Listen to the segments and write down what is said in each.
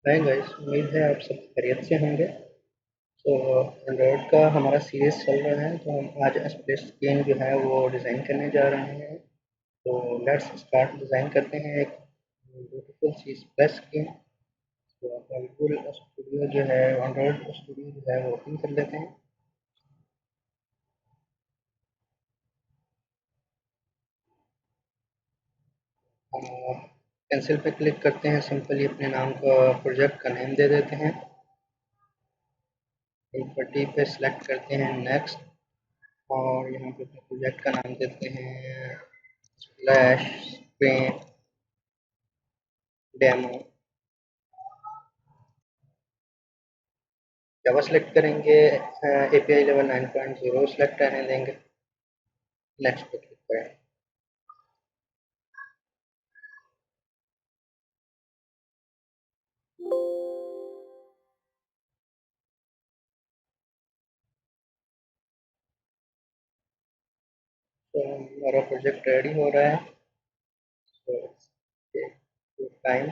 Hi guys, उम्मीद है आप सब खैरियत से होंगे। तो एंड्रॉयड का हमारा सीरीज़ चल रहा है, तो हम आज स्प्लिट स्क्रीन जो है वो डिज़ाइन करने जा रहे हैं। तो लेट्स स्टार्ट डिज़ाइन करते हैं एक ब्यूटीफुल सी स्प्लिट स्क्रीन। तो अपना विजुअल स्टूडियो जो है, एंड्रॉयड स्टूडियो जो है वो ओपन कर लेते हैं। पेंसिल पे क्लिक करते हैं, सिंपली अपने नाम का प्रोजेक्ट का नेम दे देते हैं। प्रॉपर्टी पे सिलेक्ट करते हैं नेक्स्ट, और यहाँ पे अपने प्रोजेक्ट का नाम देते हैं स्प्लैश स्क्रीन डेमो। जावा सेलेक्ट करेंगे, एपीआई लेवल 9.0 सेलेक्ट रहने देंगे, नेक्स्ट पे क्लिक करें। तो हमारा प्रोजेक्ट रेडी हो रहा है। तो टाइम,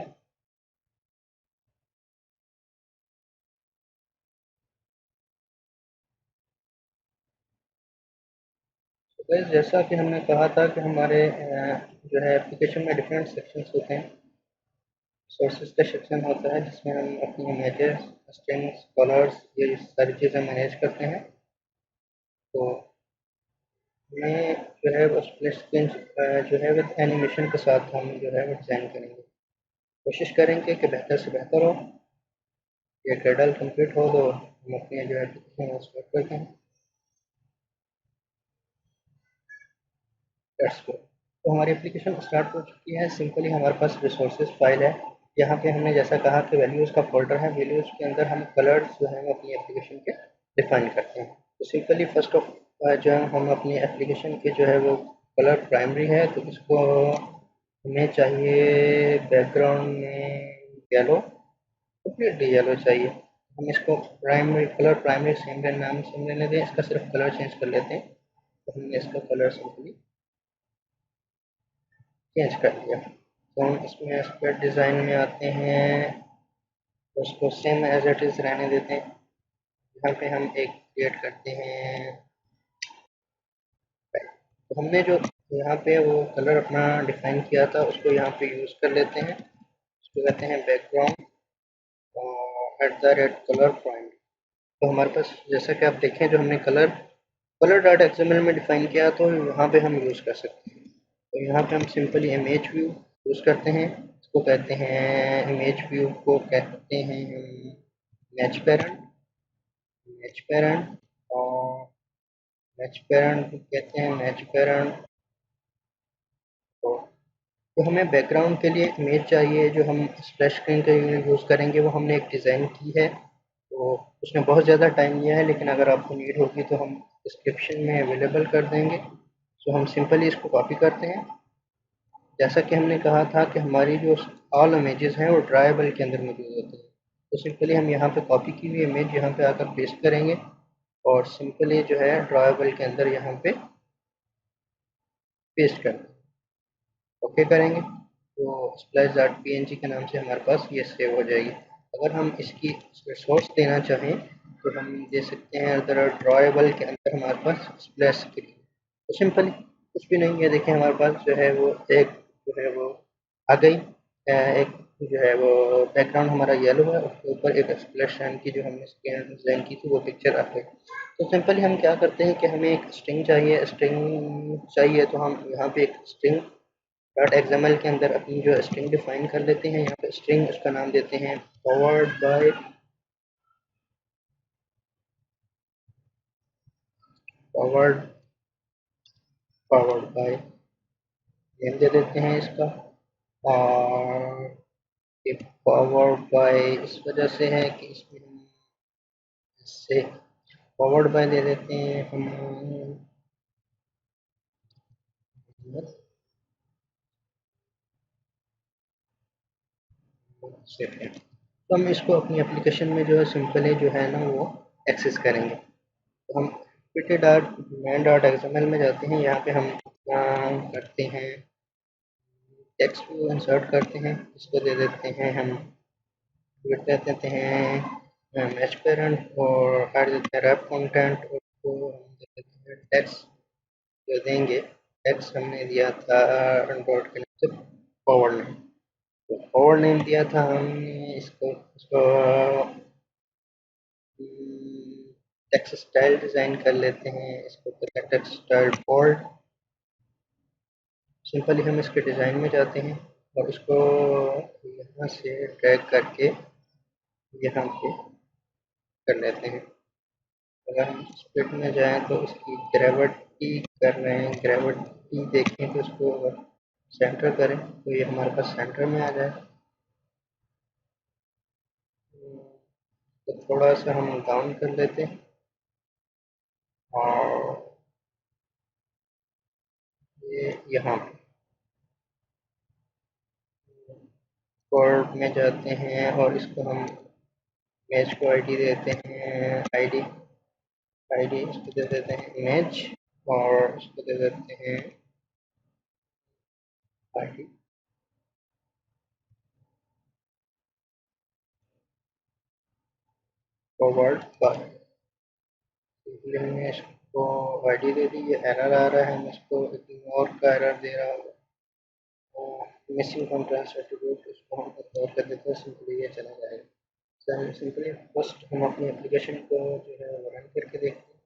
जैसा कि हमने कहा था कि हमारे जो है एप्लीकेशन में डिफरेंट सेक्शंस होते हैं। सोर्सेज का सेक्शन होता है जिसमें हम अपनी इमेजेस, स्ट्रिंग्स, कलर्स, ये सारी चीज़ें मैनेज करते हैं। तो हमें जो है वो स्प्लिट स्क्रीन जो है विद एनिमेशन के साथ हम जो है वो डिज़ाइन करेंगे। कोशिश करेंगे कि बेहतर से बेहतर हो। ये क्रैडल कंप्लीट हो तो हम अपने जो एप्लीकेशन वो स्टार्ट करते हैं। That's good. तो हमारी एप्लीकेशन स्टार्ट हो चुकी है। सिंपली हमारे पास रिसोर्सेज फाइल है। यहाँ पे हमने जैसा कहा कि वैल्यूज़ का फोल्डर है, वैल्यूज़ के अंदर हम कलर्स जो है वो अपनी एप्लीकेशन के डिफाइन करते हैं। तो सिंपली फर्स्ट ऑफ जो है हम अपनी एप्लीकेशन के जो है वो कलर प्राइमरी है, तो इसको हमें चाहिए बैकग्राउंड में येलो, कंप्लीटली येलो चाहिए। हम इसको प्राइमरी कलर, प्राइमरी सेम नाम सेम रहने दें, इसका सिर्फ कलर चेंज कर लेते हैं। तो हमने इसका कलर सिंपली चेंज कर दिया। तो हम इसमें स्प्रेड डिज़ाइन में आते हैं, तो उसको सेम एज इट इज़ रहने देते हैं। यहाँ पे हम एक क्रिएट करते हैं। तो हमने जो यहाँ पे वो कलर अपना डिफाइन किया था उसको यहाँ पे यूज़ कर लेते हैं। उसको कहते हैं background at the rate colour point. तो हमारे पास जैसा कि आप देखें, जो हमने कलर कलर डॉट एक्सएमएल में डिफाइन किया, तो यहाँ पे हम यूज़ कर सकते हैं। तो यहाँ पे हम सिंपली इमेज व्यू यूज़ करते हैं। इसको कहते हैं, इमेज व्यू को कहते हैं हम मैच पेरेंट, मैच पेरेंट, और मैच पेरेंट को कहते हैं मैच पेरेंट। तो, तो हमें बैकग्राउंड के लिए इमेज चाहिए जो हम स्प्लैश स्क्रीन के लिए यूज़ करेंगे, वो हमने एक डिज़ाइन की है। तो उसने बहुत ज़्यादा टाइम लिया है, लेकिन अगर आपको नीड होगी तो हम डिस्क्रिप्शन में अवेलेबल कर देंगे। तो हम सिंपली इसको कॉपी करते हैं। जैसा कि हमने कहा था कि हमारी जो ऑल इमेजेस हैं वो ड्राइबल के अंदर मौजूद होती हैं। तो सिंपली हम यहाँ पे कॉपी की हुई इमेज यहाँ पे आकर पेस्ट करेंगे, और सिंपली जो है ड्राइबल के अंदर यहाँ पे पेस्ट कर देंगे। ओके करेंगे तो स्प्लैश डॉट पी के नाम से हमारे पास ये सेव हो जाएगी। अगर हम इसकी सोर्स देना चाहें तो हम दे सकते हैं ड्राइबल के अंदर हमारे पास स्प्लैश के लिए। तो सिंपली कुछ भी नहीं है, देखें हमारे पास जो है वो एक जो है वो आ गई। एक जो है वो बैकग्राउंड हमारा येलो है, उसके ऊपर एक स्प्लैश लाइन की जो हमने स्क्रीन डिज़ाइन की थी वो पिक्चर आ गई। तो सिंपली हम क्या करते हैं कि हमें एक स्ट्रिंग चाहिए, तो हम यहाँ पे एक स्ट्रिंग डॉट एक्सएमएल के अंदर अपनी जो स्ट्रिंग डिफाइन कर लेते हैं। यहाँ पे स्ट्रिंग उसका नाम देते हैं forward by, forward forward by name दे देते हैं इसका। और ये फॉरवर्ड बाय इस वजह से है कि इसमें हम इससे फॉरवर्ड बाय दे देते हैं हम से है। तो हम इसको अपनी एप्लीकेशन में जो है सिंपली जो है ना वो एक्सेस करेंगे। तो हम PT dot man dot XML में जाते हैं। यहाँ पे हम करते हैं टेक्स्ट को इंसर्ट करते हैं, इसको दे देते हैं हम फिर देते हैं मैच पेरेंट और हट देते हैं रैप कंटेंट और उसको हम दे देते हैं टेक्स्ट जो देंगे। टेक्स्ट हमने दिया था डॉट के नाम से फॉरवर्ड नेम। तो फॉरवर्ड नेम दिया था हमने इसको इसको टेक्स्ट स्टाइल डिज़ाइन कर लेते हैं। इसको करते हैं टेक्स्ट स्टाइल बोल्ड। सिंपली हम इसके डिज़ाइन में जाते हैं और इसको यहाँ से ड्रैग करके यहाँ पे कर लेते हैं। अगर हम स्प्लिट में जाएँ तो उसकी ग्रेविटी कर रहे हैं, ग्रेविटी देखें तो इसको अगर सेंटर करें तो ये हमारे पास सेंटर में आ जाए। तो थोड़ा सा हम डाउन कर लेते हैं और ये यहाँ पे कोड में जाते हैं और इसको हम इमेज को आईडी देते हैं। आईडी इसको दे देते हैं इमेज और इसको दे देते हैं आईडी फॉरवर्ड बार। इसलिए हमने इसको आईडी दे दी। ये एरर आ रहा है, हम इसको इग्नोर का एरर दे रहा हूँ। मिसिंग कॉन्ट्रास्ट एट्रीब्यूट इसको हम इग्नोर कर देते हैं, सिंपली ये चला जाएगा। सिंपली फर्स्ट हम अपनी एप्लीकेशन को जो है वो रन करके देखते हैं।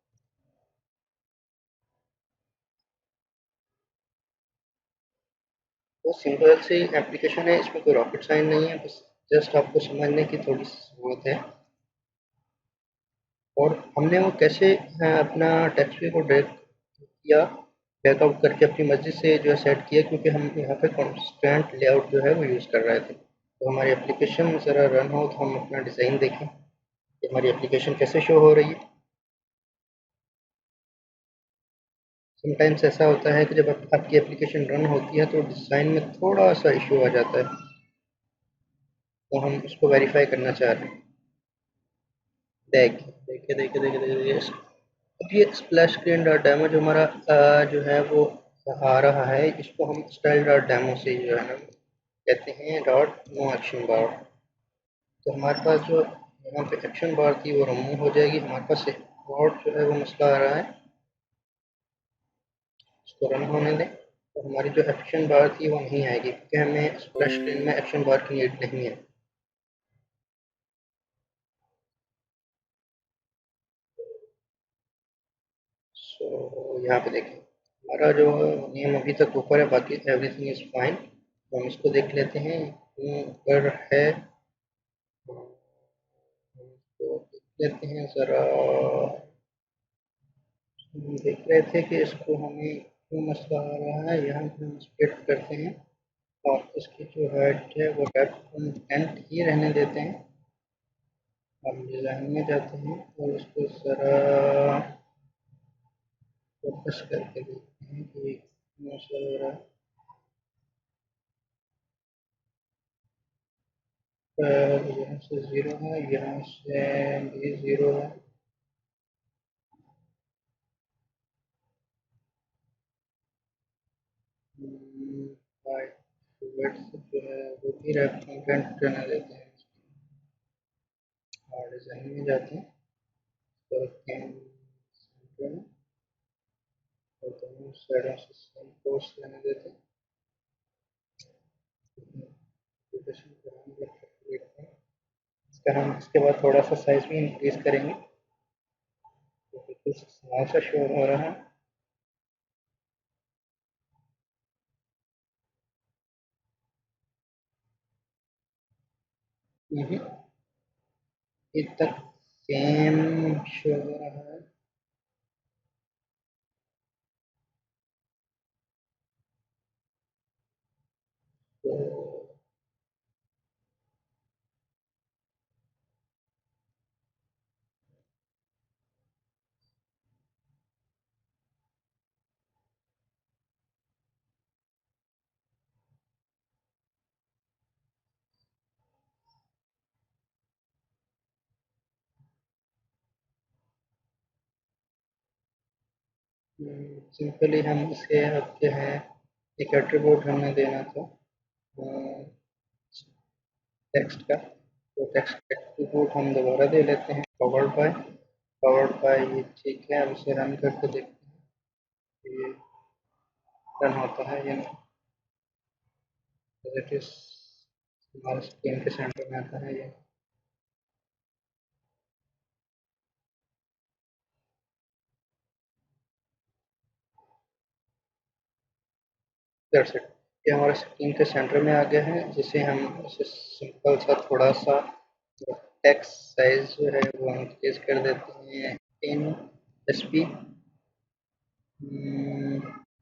वो सिंपल सी एप्लीकेशन है, इसमें कोई रॉकेट साइन नहीं है, बस जस्ट आपको समझने की थोड़ी सी ज़रूरत है। और हमने वो कैसे अपना टेक्स्ट को ड्रैग किया, बैकआउट करके अपनी मर्ज़ी से जो है सेट किया, क्योंकि हम यहाँ पे कॉन्स्टेंट लेआउट जो है वो यूज़ कर रहे थे। तो हमारी एप्लीकेशन ज़रा रन हो तो हम अपना डिज़ाइन देखें कि हमारी एप्लीकेशन कैसे शो हो रही है। समटाइम्स ऐसा होता है कि जब आपकी एप्लीकेशन रन होती है तो डिज़ाइन में थोड़ा सा इशू आ जाता है, तो हम इसको वेरीफाई करना चाह रहे हैं। देखिए देखिए देखिए देखिए देखिए अब ये स्प्लैश स्क्रीन डॉट डेमो जो हमारा जो है वो आ रहा है, इसको हम स्टाइल डॉट डेमो से जो है ना कहते हैं डॉट नो एक्शन बार। तो हमारे पास जो यहाँ पे एक्शन बार थी वो रिमूव हो जाएगी। हमारे पास एक और जो है वो मसला आ रहा है, इसको रन होने दें। तो हमारी जो एक्शन बार थी वो नहीं आएगी, क्योंकि हमें स्प्लैश स्क्रीन में एक्शन बार की नीड नहीं है। सो यहाँ पे देखें हमारा जो नेम अभी तक ऊपर है, बाकी एवरीथिंग इज़ फाइन। तो हम इसको देख लेते हैं ऊपर है। तो देख लेते हैं ज़रा। हम देख रहे थे कि इसको हमें क्यों मसला आ रहा है। यहाँ पे हम स्प्लिट करते हैं और इसकी जो हेड है वो डेप्थ कंटेंट ही रहने देते हैं। हम डिज़ाइन में जाते हैं और इसको ज़रा फोकस करके देखते हैं कि क्यों मसला हो रहा है। यहाँ से ज़ीरो है, यहाँ से भी ज़ीरो है। राइट जो है वो भी रैप कंटेंट रहने देते हैं और डिज़ाइन में जाते हैं तो कैन सेंटर में और दोनों साइडों से सेम कोर्स रहने देते हैं। एप्लीकेशन को हम देखते हैं। इसका हम इसके बाद थोड़ा सा साइज भी इंक्रीज करेंगे तो बिल्कुल स्मॉल सा शो हो रहा है। ये तक सेम शो हो रहा है। तो सिंपली हम इसे अब जो है एक एट्रीब्यूट हमें देना था टेक्स्ट का। तो टेक्स्ट एक्सक्यूट हम दोबारा दे लेते हैं पावर्ड बाय ये ठीक है। अब इसे रन करके देखते हैं ये रन होता है या नहीं। इट इज हमारे स्क्रीन के सेंटर में आता है ये। That's it. ये हमारे स्क्रीन के सेंटर में आ गया है, जिसे हम इसे सिंपल सा थोड़ा सा टेक्स्ट साइज जो है वो इंक्रीज कर देते हैं इन एसपी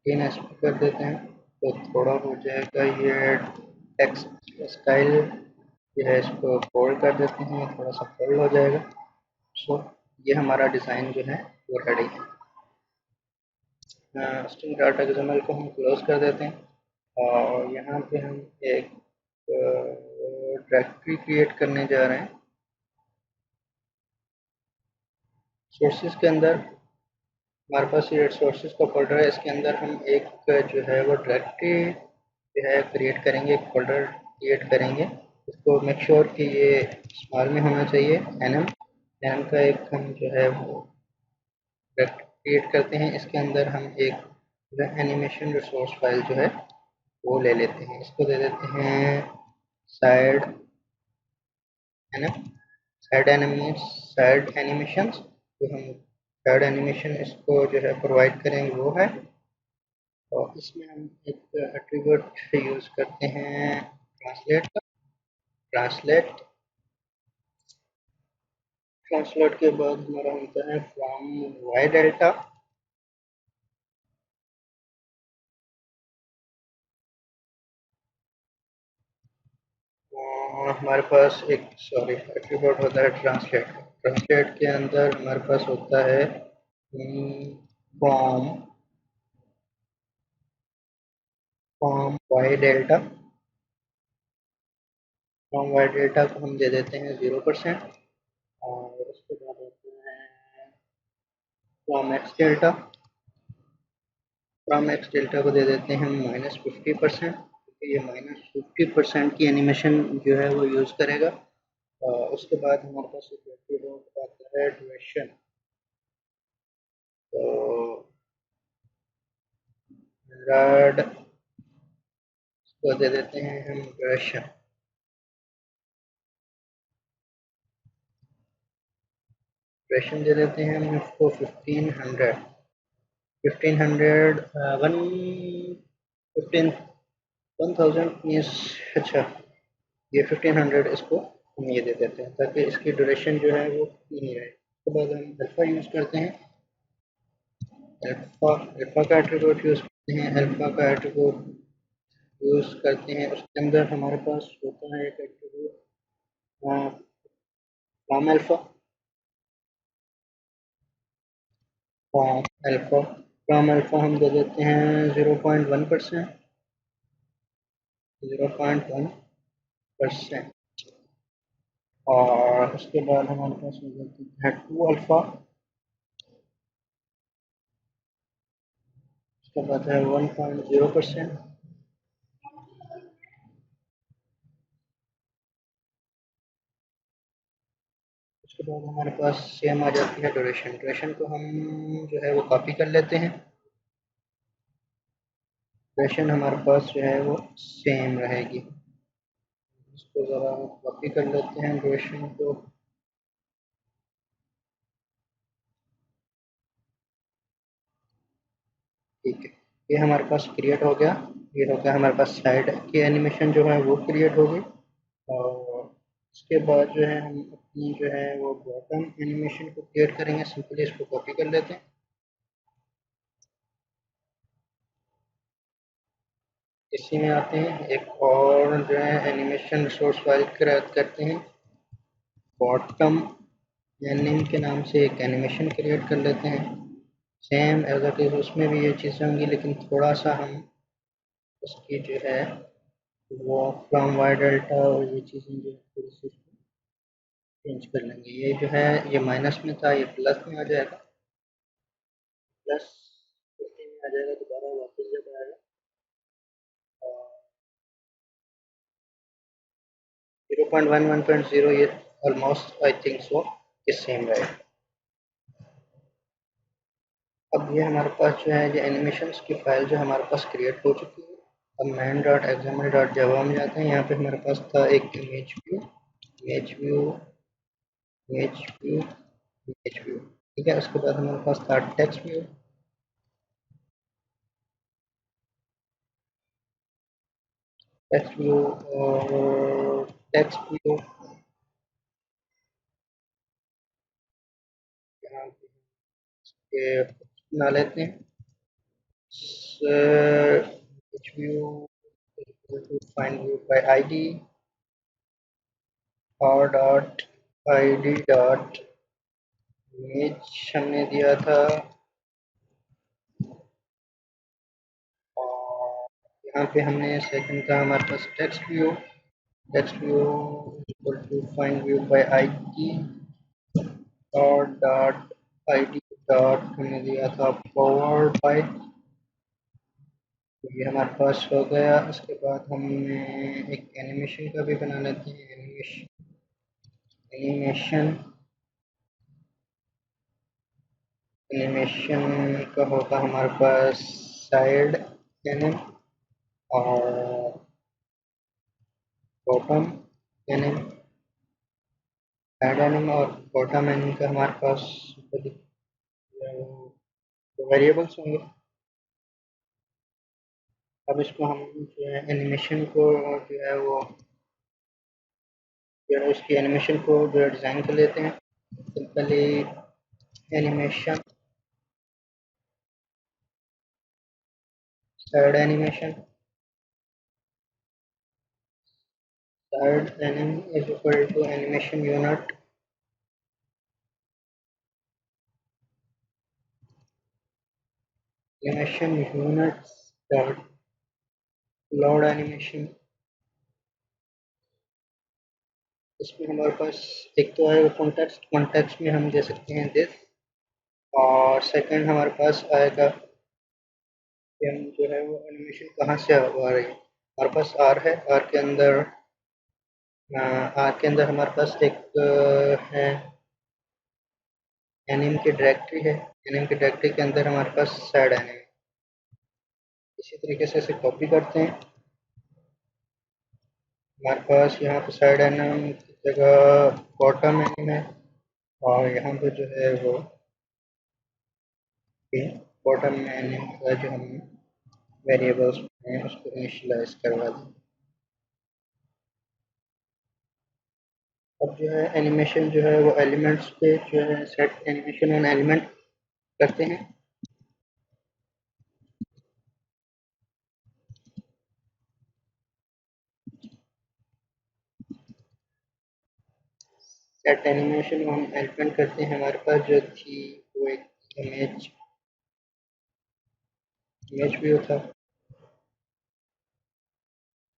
10 एसपी कर देते हैं, तो थोड़ा हो जाएगा ये टेक्स्ट स्टाइल जो है इसको फोल्ड कर देते हैं, थोड़ा सा फोल्ड हो जाएगा। सो ये हमारा डिज़ाइन जो है वो रेडी है। स्ट्रिंग डाटा एक्सएमएल को हम क्लोज कर देते हैं और यहाँ पे हम एक डायरेक्टरी क्रिएट करने जा रहे हैं। सोर्सेज के अंदर हमारे पास ये सोर्सेज का फोल्डर है, इसके अंदर हम एक जो है वो डायरेक्टरी जो है क्रिएट करेंगे, एक फोल्डर क्रिएट करेंगे। इसको मेक श्योर कि ये स्मॉल में होना चाहिए। एनएम का एक हम जो है वो डायरेक्टरी क्रिएट करते हैं, इसके अंदर हम एक एनिमेशन रिसोर्स फाइल जो है वो ले लेते हैं। इसको दे देते हैं साइड एनएम साइड एनिमेशन। जो हम साइड एनिमेशन इसको जो है प्रोवाइड करेंगे वो है, और इसमें हम एक एट्रीब्यूट यूज करते हैं ट्रांसलेट का। ट्रांसलेट ट्रांसलेट के बाद हमारा होता है फ्रॉम वाई डेल्टा। हमारे पास एक एट्रीब्यूट होता है ट्रांसलेट के अंदर हमारे पास होता है from from Y delta. From Y delta को हम दे देते हैं 0%, और उसके बाद होता है from X delta. From X delta को दे देते हैं -50%, क्योंकि ये -50% की एनिमेशन जो है वो यूज़ करेगा। उसके बाद हमारे पास एक एट्रीब्यूट आता है ड्यूरेशन। तो रड को दे देते हैं हम ड्यूरेशन दे देते हैं हम इसको 1500 वन 1000 मीन्स। अच्छा, ये 1500 इसको हम ये दे देते हैं ताकि इसकी ड्यूरेशन जो है वो नहीं रहे। उसके बाद हम अल्फ़ा यूज़ करते हैं। अल्फ़ा का एट्रीब्यूट यूज़ करते हैं। अल्फ़ा का एट्रीब्यूट यूज़ करते हैं, उसके अंदर हमारे पास होता है एक attribute from alpha. From alpha हम दे देते हैं 0.1%। 0.1%। और उसके बाद हमारे पास हो जाती है टू अल्फ़ा। उसके बाद है 1.0%। उसके बाद हमारे पास सेम आ जाती है ड्यूरेशन को हम जो है वो कॉपी कर लेते हैं। ड्यूरेशन हमारे पास जो है वो सेम रहेगी। इसको ज़रा कॉपी कर लेते हैं ड्यूरेशन को। ठीक है, ये हमारे पास क्रिएट हो गया। ये हो गया हमारे पास साइड की एनिमेशन जो है वो क्रिएट हो गई। और उसके बाद जो है हम अपनी जो है वो बॉटम एनिमेशन को क्रिएट करेंगे। सिंपली इसको कॉपी कर लेते हैं। इसी में आते हैं एक और जो है एनिमेशन रिसोर्स फाइल क्रिएट करते हैं। बॉटम एनिम के नाम से एक एनिमेशन क्रिएट कर लेते हैं। सेम एज इट इज उसमें भी ये चीज़ें होंगी, लेकिन थोड़ा सा हम उसकी जो है वो फ्रॉम वाई डेल्टा और ये चीज़ें जो है थोड़ी सी चेंज कर लेंगे। ये जो है ये माइनस में था, ये प्लस में आ जाएगा। प्लस 50 में आ जाएगा, दोबारा वापस जब आएगा 2.1 1.0 ये ऑलमोस्ट आई थिंक सो इस सेम रहेगा। अब ये हमारे पास जो है ये एनिमेशंस की फाइल जो हमारे पास क्रिएट हो चुकी है। अब main डॉट एक्जाम्पल डॉट जावा में जाते हैं। यहाँ पे हमारे पास था एक image view, image view, image view, image view, ठीक है। उसके बाद हमारे पास था टेक्स्ट व्यू, टेक्स्ट व्यू और टेक्स्ट व्यू। यहाँ पे बना लेते हैं image view find view by ID और डॉट आईडी डॉट इमेज हमने दिया था। और यहाँ पे हमने सेकंड था हमारे पास text view, text view equal to find view by ID और डॉट आईडी डॉट हमने दिया था फॉरवर्ड बाय। तो ये हमारे पास हो गया। उसके बाद हमने एक एनिमेशन का भी बना लेते हैं। एनिमेशन, एनिमेशन, एनिमेशन का होगा हमारे पास साइड एनिम और बॉटम एनिम। साइड एनिम और बॉटम एनिम का हमारे पास वेरिएबल्स होंगे। अब इसको हम जो है एनिमेशन को जो है वो जो है उसकी एनिमेशन को जो है डिज़ाइन कर लेते हैं। Simply animation, side animation, side anim is equal to animation unit, animation unit dot load animation. इसमें हमारे पास एक तो आएगा कॉन्टेक्स्ट, कॉन्टेक्स्ट में हम दे सकते हैं दिस। और सेकंड हमारे पास आएगा कि हम जो है वो एनिमेशन कहाँ से आ रही है। हमारे पास आर है, आर के अंदर हमारे पास एक है एनिम की डायरेक्टरी है। एनिम की डायरेक्टरी के अंदर हमारे पास साइड एनिम। इसी तरीके से इसे कॉपी करते हैं। हमारे पास यहाँ पे साइड एनिम की जगह बॉटम एनिम है और यहाँ पे जो है वो बॉटम में एनिम का जो हम वेरिएबल्स हैं उसको इनिशियलाइज करवा दें। अब जो है एनिमेशन जो है वो एलिमेंट्स पे जो है सेट एनिमेशन ऑन एलिमेंट करते हैं। सेट एनिमेशन हम एलिमेंट करते हैं। हमारे पास जो थी वो एक इमेज, इमेज व्यू था।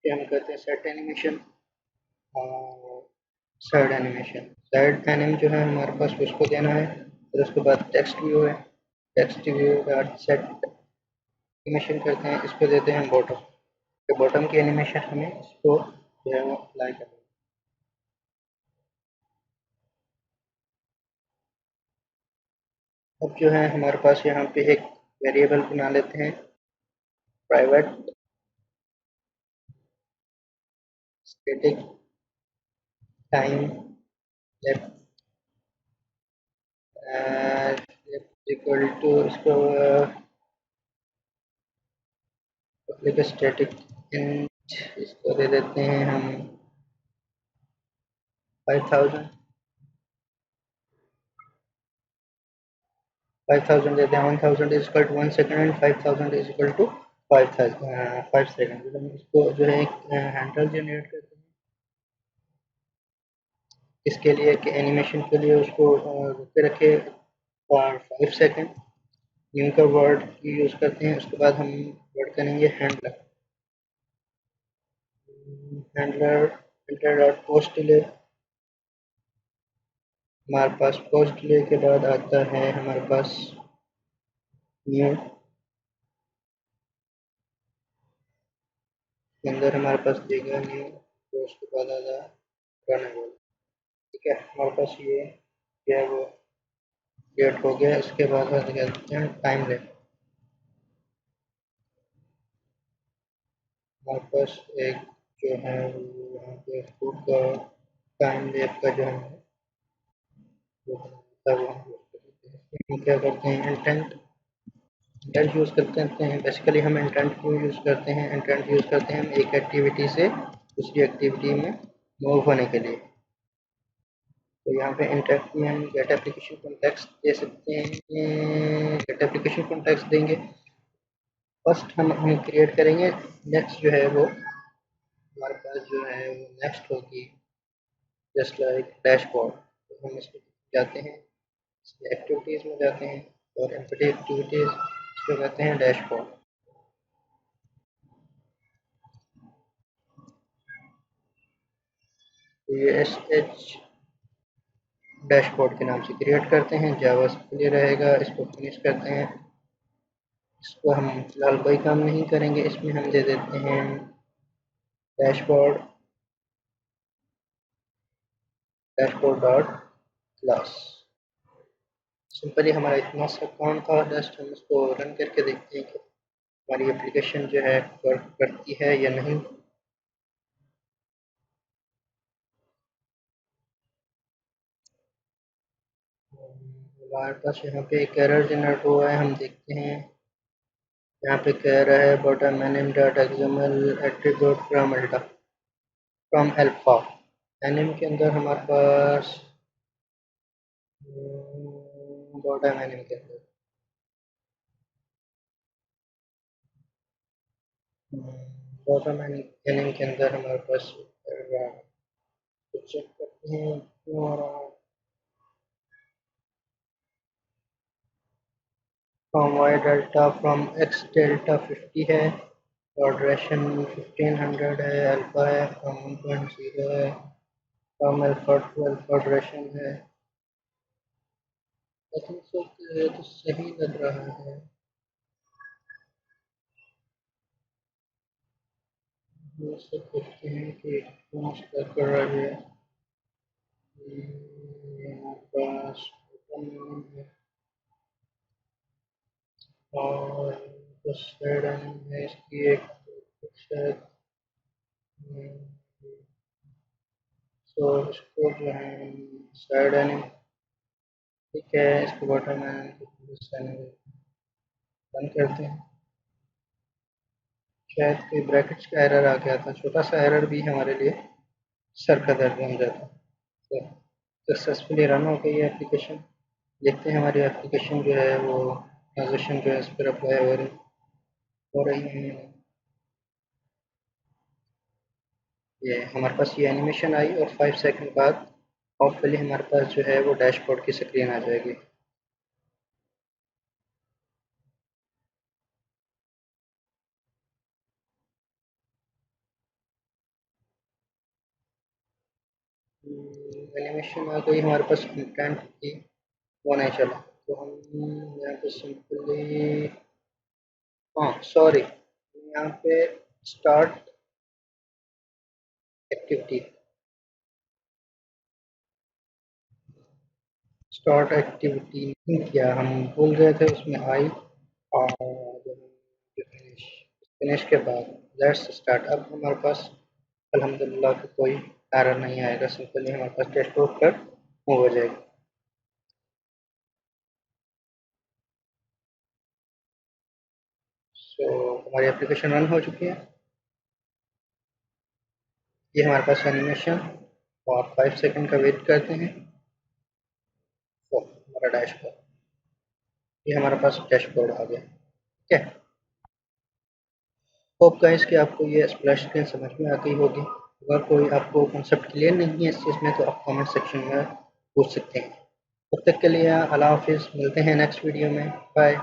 फिर हम करते हैं सेट एनिमेशन और साइड एनिमेशन। साइड एनिम जो है हमारे पास उसको देना है। फिर उसके बाद टेक्स्ट व्यू है, text view dot set animation करते हैं, इस पर देते हैं बॉटम। तो बॉटम की एनिमेशन हमें इसको जो है वो अप्लाई करना है। अब जो है हमारे पास यहाँ पे एक वेरिएबल बना लेते हैं private static time equal to इसको पब्लिक स्टैटिक इंट इसको दे देते हैं हम 5000। 5000 देते हैं। 1000 is equal to 1 second and 5000 is equal to 5 second. हम इसको जो है एक हैंडल जनरेट करते हैं इसके लिए कि एनिमेशन के लिए उसको रुके रखे फॉर 5 सेकेंड। न्यू का वर्ड यूज़ करते हैं। उसके बाद हम वर्ड करेंगे handler, handler handler dot post delay. हमारे पास पोस्ट डिले के बाद आता है हमारे पास न्यू के अंदर हमारे पास देगा न्यू। तो उसके बाद आता है रन है वो। ठीक है, हमारे पास ये जो है वो क्रिएट हो गया। इसके बाद हम कहते हैं टाइम लैप। हमारे पास एक जो है वो यहाँ पे फूड का टाइम लैप का जो है वो तब हम यूज़ करते हैं। इसमें हम क्या करते हैं, इंटेंट यूज़ करते हैं। बेसिकली हम इंटेंट क्यों यूज़ करते हैं, इंटेंट यूज़ करते हैं हम एक एक्टिविटी से दूसरी एक्टिविटी में मूव होने के लिए। तो यहाँ पे इंटेंट में हम गेट एप्लीकेशन कॉन्टेक्स्ट दे सकते हैं। गेट एप्लीकेशन कॉन्टेक्स्ट देंगे, फर्स्ट हम क्रिएट करेंगे। नेक्स्ट जो है वो हमारे पास जो है वो नेक्स्ट होगी जस्ट लाइक डैशबोर्ड। तो हम इसमें जाते हैं, एक्टिविटीज़ में जाते हैं और एम्प्टी एक्टिविटीज़ इसको कहते हैं डैशबोर्ड। तो ये एस एच डैशबोर्ड के नाम से क्रिएट करते हैं। जावा के लिए रहेगा, इसको फिनिश करते हैं। इसको हम फिलहाल कोई काम नहीं करेंगे, इसमें हम दे देते हैं डैशबोर्ड डॉट क्लास। सिंपली हमारा इतना सा काम था, जस्ट हम इसको रन करके देखते हैं कि हमारी एप्लीकेशन जो है वर्क करती है या नहीं। हमारे पास यहाँ पे एक एरर जनरेट हुआ है, हम देखते हैं। यहाँ पे कह रहा है bottom anim dot XML attribute from alpha. Anim के अंदर हमारे पास बॉटम एनएम के अंदर बॉटम एनएम के अंदर हमारे पास तो चेक करते हैं क्यों आ रहा है। From Y delta from X delta 50 है और ड्यूरेशन 1500 है, अल्फा है फ्रॉम 1.0 है, from alpha to alpha duration है। आई थिंक सो ये तो सही लग रहा है। ये सब देखते हैं कि कौन सा कर रहा है। यहाँ पास open है और कुछ साइड है इसकी एक शायद। तो इसको जो है साइड एनिम, ठीक है, इसको बॉटम एनिम बंद करते हैं। शायद कोई ब्रैकेट्स का एरर आ गया था, छोटा सा एरर भी हमारे लिए सर का दर्द बन जाता। तो सक्सेसफुली रन हो गई है एप्लीकेशन। देखते हैं हमारी एप्लीकेशन जो है वो ट्रांजेक्शन जो है इस पर अप्लाई हो रही है। ये हमारे पास ये एनिमेशन आई और 5 सेकंड बाद होपफुली हमारे पास जो है वो डैशबोर्ड की स्क्रीन आ जाएगी। एनिमेशन आ गई हमारे पास, कंटेंट की वो नहीं चला। तो हम यहाँ पे सिंपली, हाँ सॉरी, यहाँ पे स्टार्ट एक्टिविटी नहीं किया, हम भूल गए थे उसमें आई। और फिनिश फिनिश के बाद लेट्स स्टार्ट। अब हमारे पास अल्हम्दुलिल्लाह कोई एरर नहीं आएगा, सिंपली हमारे पास टेस्ट आउट कर मूव हो जाएगी। सो हमारी एप्लीकेशन रन हो चुकी है। ये हमारे पास एनिमेशन और 5 सेकंड का वेट करते हैं। तो हमारा डैशबोर्ड, ये हमारे पास डैशबोर्ड आ गया। ठीक है, होप गाइस कि आपको ये स्प्लैश स्क्रीन समझ में आ गई होगी। अगर कोई आपको कॉन्सेप्ट क्लियर नहीं है इस चीज़ में तो आप कमेंट सेक्शन में पूछ सकते हैं। तब तक के लिए अल्लाह हाफिज़, मिलते हैं नेक्स्ट वीडियो में। बाय।